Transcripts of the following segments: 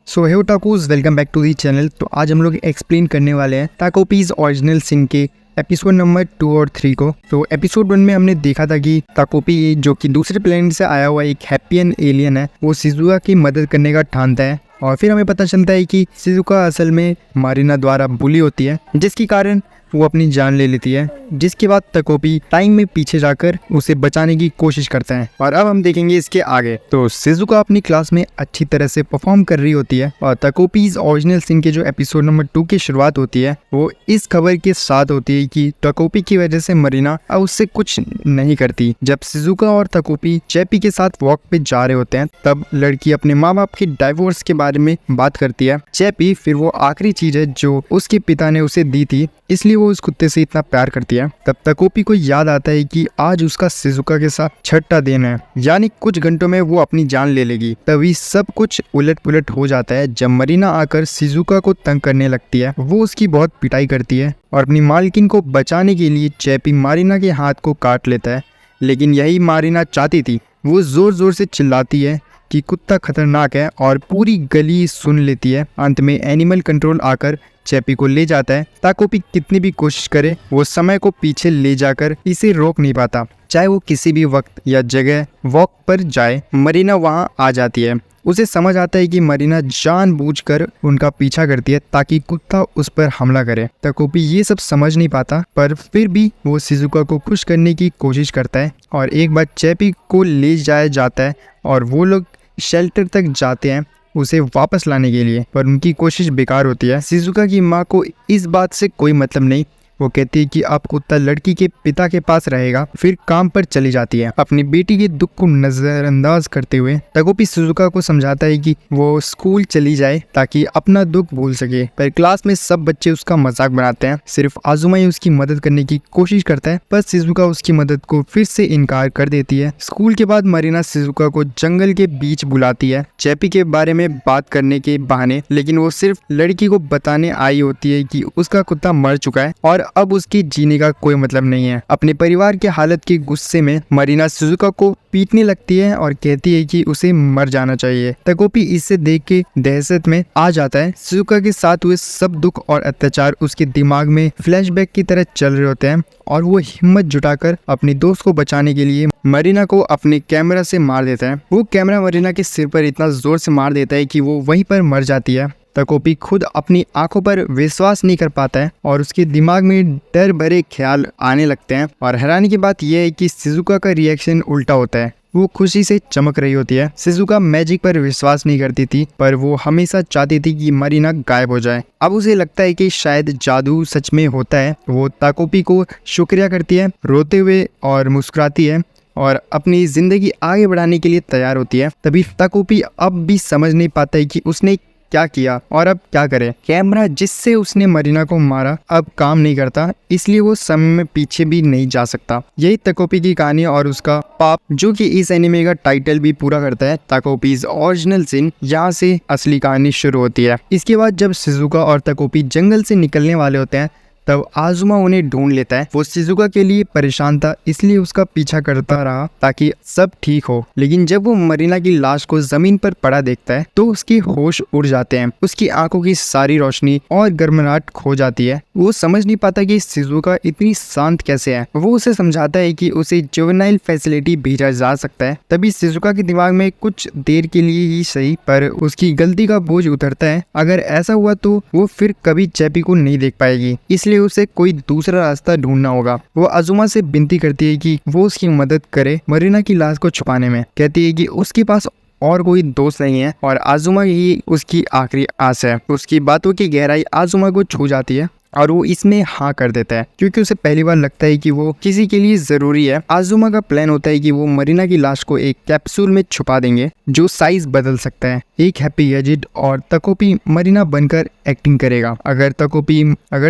So hey otakus, welcome back to the channel. तो आज हम लोग एक्सप्लेन करने वाले हैं ताकोपीज ओरिजिनल सिन के एपिसोड नंबर 2 और 3 को। तो एपिसोड 1 में हमने देखा था कि ताकोपी जो कि दूसरे प्लेनेट से आया हुआ एक हैप्पियन एलियन है, वो शिजुका की मदद करने का ठानता है। और फिर हमें पता चलता है कि शिजुका असल में मारिना द्वारा बुली होती है, जिसके कारण वो अपनी जान ले लेती है। जिसके बाद ताकोपी टाइम में पीछे जाकर उसे बचाने की कोशिश करते हैं। और अब हम देखेंगे इसके आगे। तो शिजुका अपनी क्लास में अच्छी तरह से परफॉर्म कर रही होती है और ताकोपीज ओरिजिनल सिन के जो एपिसोड नंबर 2 की शुरुआत होती है वो इस खबर के साथ होती है कि ताकोपी की वजह से मरीना अब उससे कुछ नहीं करती। जब शिजुका और ताकोपी चैपी के साथ वॉक पे जा रहे होते हैं, तब लड़की अपने माँ बाप के डाइवोर्स के बारे में बात करती है। चैपी फिर वो आखिरी चीज है जो उसके पिता ने उसे दी थी, इसलिए वो उस कुत्ते से इतना प्यार करती है। तब ताकोपी को याद आता है कि आज उसका शिजुका के साथ छठा दिन है, यानी कुछ घंटों में वो अपनी जान ले लेगी। तभी सब कुछ उलट पुलट हो जाता है जब मरीना आकर शिजुका को तंग करने लगती है। वो उसकी बहुत पिटाई करती है और अपनी मालकिन को बचाने के लिए चैपी मारीना के हाथ को काट लेता है। लेकिन यही मारीना चाहती थी। वो जोर जोर से चिल्लाती है कि कुत्ता खतरनाक है और पूरी गली सुन लेती है। अंत में एनिमल कंट्रोल आकर चैपी को ले जाता है। ताकोपी कितनी भी कोशिश करे, वो समय को पीछे ले जाकर इसे रोक नहीं पाता। चाहे वो किसी भी वक्त या जगह वॉक पर जाए, मरीना वहां आ जाती है। उसे समझ आता है कि मरीना जानबूझकर उनका पीछा करती है ताकि कुत्ता उस पर हमला करे। ताकोपी ये सब समझ नहीं पाता, पर फिर भी वो शिजुका को खुश करने की कोशिश करता है। और एक बार चैपी को ले जाया जाता है और वो लोग शेल्टर तक जाते हैं उसे वापस लाने के लिए, पर उनकी कोशिश बेकार होती है। शिजुका की माँ को इस बात से कोई मतलब नहीं। वो कहती है कि अब कुत्ता लड़की के पिता के पास रहेगा। फिर काम पर चली जाती है। अपनी बेटी के दुख को नजरअंदाज करते हुए ताकोपी शिजुका को समझाता है कि वो स्कूल चली जाए ताकि अपना दुख भूल सके। पर क्लास में सब बच्चे उसका मजाक बनाते हैं। सिर्फ आजुमा ही उसकी मदद करने की कोशिश करता है, पर शिजुका उसकी मदद को फिर से इनकार कर देती है। स्कूल के बाद मरीना शिजुका को जंगल के बीच बुलाती है चैपी के बारे में बात करने के बहाने, लेकिन वो सिर्फ लड़की को बताने आई होती है कि उसका कुत्ता मर चुका है और अब उसके जीने का कोई मतलब नहीं है। अपने परिवार की हालत के गुस्से में मरीना शिजुका को पीटने लगती है और कहती है कि उसे मर जाना चाहिए। ताकोपी इससे देख के दहशत में आ जाता है। शिजुका के साथ हुए सब दुख और अत्याचार उसके दिमाग में फ्लैशबैक की तरह चल रहे होते हैं और वो हिम्मत जुटाकर अपने दोस्त को बचाने के लिए मरीना को अपने कैमरा से मार देता है। वो कैमरा मरीना के सिर पर इतना जोर से मार देता है कि वो वहीं पर मर जाती है। ताकोपी खुद अपनी आंखों पर विश्वास नहीं कर पाता है और उसके दिमाग में डर भरे ख्याल आने लगते हैं। और हैरानी की बात यह है कि शिजुका का रिएक्शन उल्टा होता है। वो खुशी से चमक रही होती है। शिजुका मैजिक पर विश्वास नहीं करती थी, पर वो हमेशा चाहती थी कि मरीना गायब हो जाए। अब उसे लगता है कि शायद जादू सच में होता है। वो ताकोपी को शुक्रिया करती है, रोते हुए और मुस्कुराती है और अपनी जिंदगी आगे बढ़ाने के लिए तैयार होती है। तभी ताकोपी अब भी समझ नहीं पाता है कि उसने क्या किया और अब क्या करे। कैमरा जिससे उसने मरीना को मारा अब काम नहीं करता, इसलिए वो समय में पीछे भी नहीं जा सकता। यही ताकोपी की कहानी और उसका पाप, जो कि इस एनिमे का टाइटल भी पूरा करता है, ताकोपीज ओरिजिनल सिन। यहाँ से असली कहानी शुरू होती है। इसके बाद जब शिजुका और ताकोपी जंगल से निकलने वाले होते हैं, तब आजुमा उन्हें ढूंढ लेता है। वो शिजुका के लिए परेशान था, इसलिए उसका पीछा करता रहा ताकि सब ठीक हो। लेकिन जब वो मरीना की लाश को जमीन पर पड़ा देखता है तो उसके होश उड़ जाते हैं। उसकी आंखों की सारी रोशनी और गर्मनाहट खो जाती है। वो समझ नहीं पाता कि शिजुका इतनी शांत कैसे है। वो उसे समझाता है कि उसे जुवेनाइल फैसिलिटी भेजा जा सकता है। तभी शिजुका के दिमाग में कुछ देर के लिए ही सही, पर उसकी गलती का बोझ उतरता है। अगर ऐसा हुआ तो वो फिर कभी चैपी को नहीं देख पाएगी, इसलिए उसे कोई दूसरा रास्ता ढूंढना होगा। वो आजुमा से विनती करती है कि वो उसकी मदद करे मरीना की लाश को छुपाने में। कहती है कि उसके पास और कोई दोस्त नहीं है और आजुमा ही उसकी आखिरी आस है। उसकी बातों की गहराई आजुमा को छू जाती है और वो इसमें हाँ कर देता है, क्योंकि उसे पहली बार लगता है कि वो किसी के लिए जरूरी है। आजुमा का प्लान होता है कि वो मरीना की लाश को एक कैप्सूल में छुपा देंगे जो साइज बदल सकता है। एक हैप्पी गैजेट और ताकोपी मरीना बनकर एक्टिंग करेगा। अगर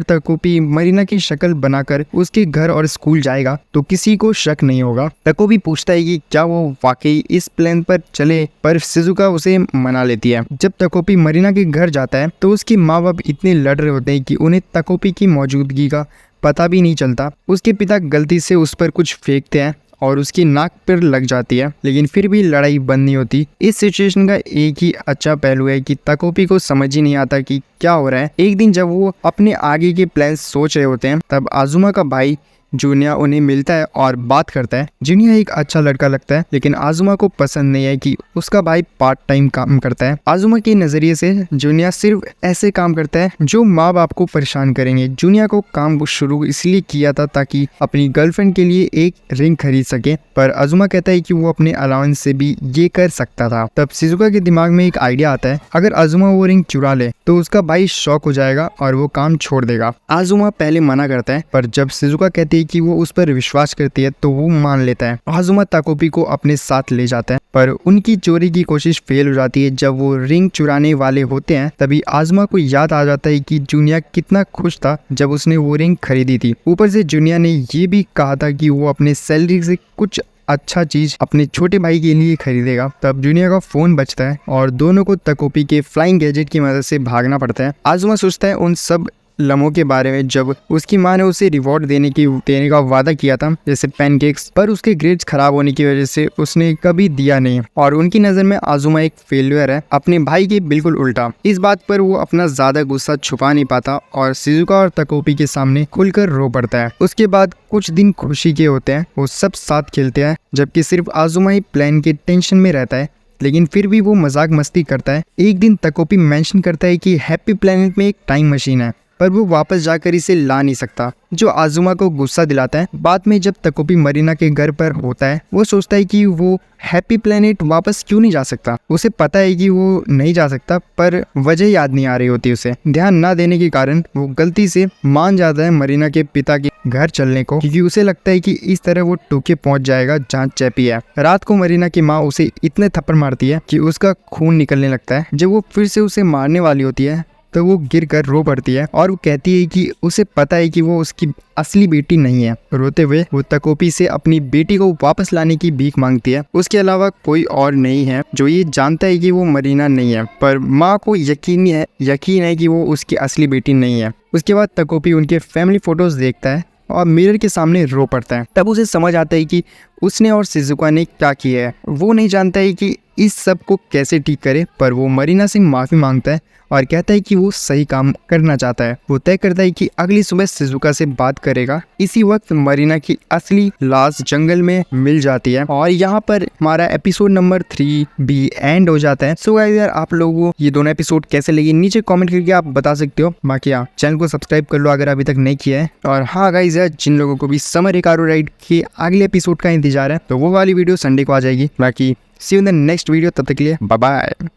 ताकोपी मरीना की शक्ल बनाकर उसके घर और स्कूल जाएगा तो किसी को शक नहीं होगा। ताकोपी पूछता है कि क्या वो वाकई इस प्लान पर चले, पर शिजुका उसे मना लेती है। जब ताकोपी मरीना के घर जाता है तो उसके माँ बाप इतने लड़ रहे होते हैं कि उन्हें ताकोपी की मौजूदगी का पता भी नहीं चलता। उसके पिता गलती से उस पर कुछ फेंकते हैं और उसकी नाक पर लग जाती है, लेकिन फिर भी लड़ाई बंद नहीं होती। इस सिचुएशन का एक ही अच्छा पहलू है कि ताकोपी को समझ ही नहीं आता कि क्या हो रहा है। एक दिन जब वो अपने आगे के प्लान सोच रहे होते हैं, तब आजुमा का भाई जूनिया उन्हें मिलता है और बात करता है। जूनिया एक अच्छा लड़का लगता है, लेकिन आजुमा को पसंद नहीं है कि उसका भाई पार्ट टाइम काम करता है। आजुमा के नजरिए से जूनिया सिर्फ ऐसे काम करता है जो माँ बाप को परेशान करेंगे। जूनिया को काम शुरू इसलिए किया था ताकि अपनी गर्लफ्रेंड के लिए एक रिंग खरीद सके, पर आजुमा कहता है कि वो अपने अलाउंस से भी ये कर सकता था। तब शिजुका के दिमाग में एक आइडिया आता है, अगर आजुमा वो रिंग चुरा ले तो उसका भाई शॉक हो जाएगा और वो काम छोड़ देगा। आजुमा पहले मना करता है, पर जब शिजुका कहती है कि वो उस पर विश्वास करती है तो वो मान लेता है। आजुमा ताकोपी को अपने साथ ले जाता है, पर उनकी चोरी की कोशिश फेल हो जाती है। जब वो रिंग चुराने वाले होते हैं, तभी आजुमा को याद आ जाता है कि जूनिया कितना खुश था जब उसने वो रिंग खरीदी थी। ऊपर से जूनिया ने ये भी कहा था कि वो अपने सैलरी से कुछ अच्छा चीज अपने छोटे भाई के लिए खरीदेगा। तब जूनिया का फोन बजता है और दोनों को ताकोपी के फ्लाइंग गैजेट की मदद से भागना पड़ता है। आजुमा सोचता है उन सब लम्हों के बारे में जब उसकी माँ ने उसे रिवॉर्ड देने का वादा किया था, जैसे पैनकेक्स, पर उसके ग्रेड्स खराब होने की वजह से उसने कभी दिया नहीं और उनकी नजर में आजुमा एक फेलियर है, अपने भाई के बिल्कुल उल्टा। इस बात पर वो अपना ज्यादा गुस्सा छुपा नहीं पाता और शिजुका और ताकोपी के सामने खुलकर रो पड़ता है। उसके बाद कुछ दिन खुशी के होते हैं, वो सब साथ खेलते हैं, जबकि सिर्फ आजुमा ही प्लान के टेंशन में रहता है, लेकिन फिर भी वो मजाक मस्ती करता है। एक दिन ताकोपी मेंशन करता है कि हैप्पी प्लेनेट में एक टाइम मशीन है, पर वो वापस जाकर इसे ला नहीं सकता, जो आजुमा को गुस्सा दिलाता है। बाद में जब ताकोपी मरीना के घर पर होता है, वो सोचता है कि वो हैप्पी प्लेनेट वापस क्यों नहीं जा सकता। उसे पता है कि वो नहीं जा सकता, पर वजह याद नहीं आ रही होती उसे। ध्यान ना देने के कारण वो गलती से मान जाता है मरीना के पिता के घर चलने को, क्योंकि उसे लगता है कि इस तरह वो टोके पहुंच जाएगा जहाँ चैपी है। रात को मरीना की माँ उसे इतने थप्पड़ मारती है कि उसका खून निकलने लगता है। जब वो फिर से उसे मारने वाली होती है तो वो गिर कर रो पड़ती है और वो कहती है कि उसे पता है कि वो उसकी असली बेटी नहीं है। रोते हुए वो ताकोपी से अपनी बेटी को वापस लाने की भीख मांगती है। उसके अलावा कोई और नहीं है जो ये जानता है कि वो मरीना नहीं है, पर माँ को यकीन है कि वो उसकी असली बेटी नहीं है। उसके बाद ताकोपी उनके फैमिली फोटोज देखता है और मिरर के सामने रो पड़ता है। तब उसे समझ आता है कि उसने और शिजुका ने क्या किया है। वो नहीं जानता है कि इस सब को कैसे ठीक करे, पर वो मरीना से माफ़ी मांगता है और कहता है कि वो सही काम करना चाहता है। वो तय करता है कि अगली सुबह शिजुका से बात करेगा। इसी वक्त मरीना की असली लाश जंगल में मिल जाती है और यहाँ पर हमारा एपिसोड नंबर 3 भी एंड हो जाता है। सो गाइस यार, आप लोगों को ये दोनों एपिसोड कैसे लगे नीचे कमेंट करके आप बता सकते हो। बाकी हाँ, चैनल को सब्सक्राइब कर लो अगर अभी तक नहीं किया है। और हाँ गाइस यार, जिन लोगों को भी समर हिकारू राइड के अगले एपिसोड का इंतजार है, तो वो वाली वीडियो संडे को आ जाएगी। बाकी see you in the next video, तब तक के लिए बाय बाय।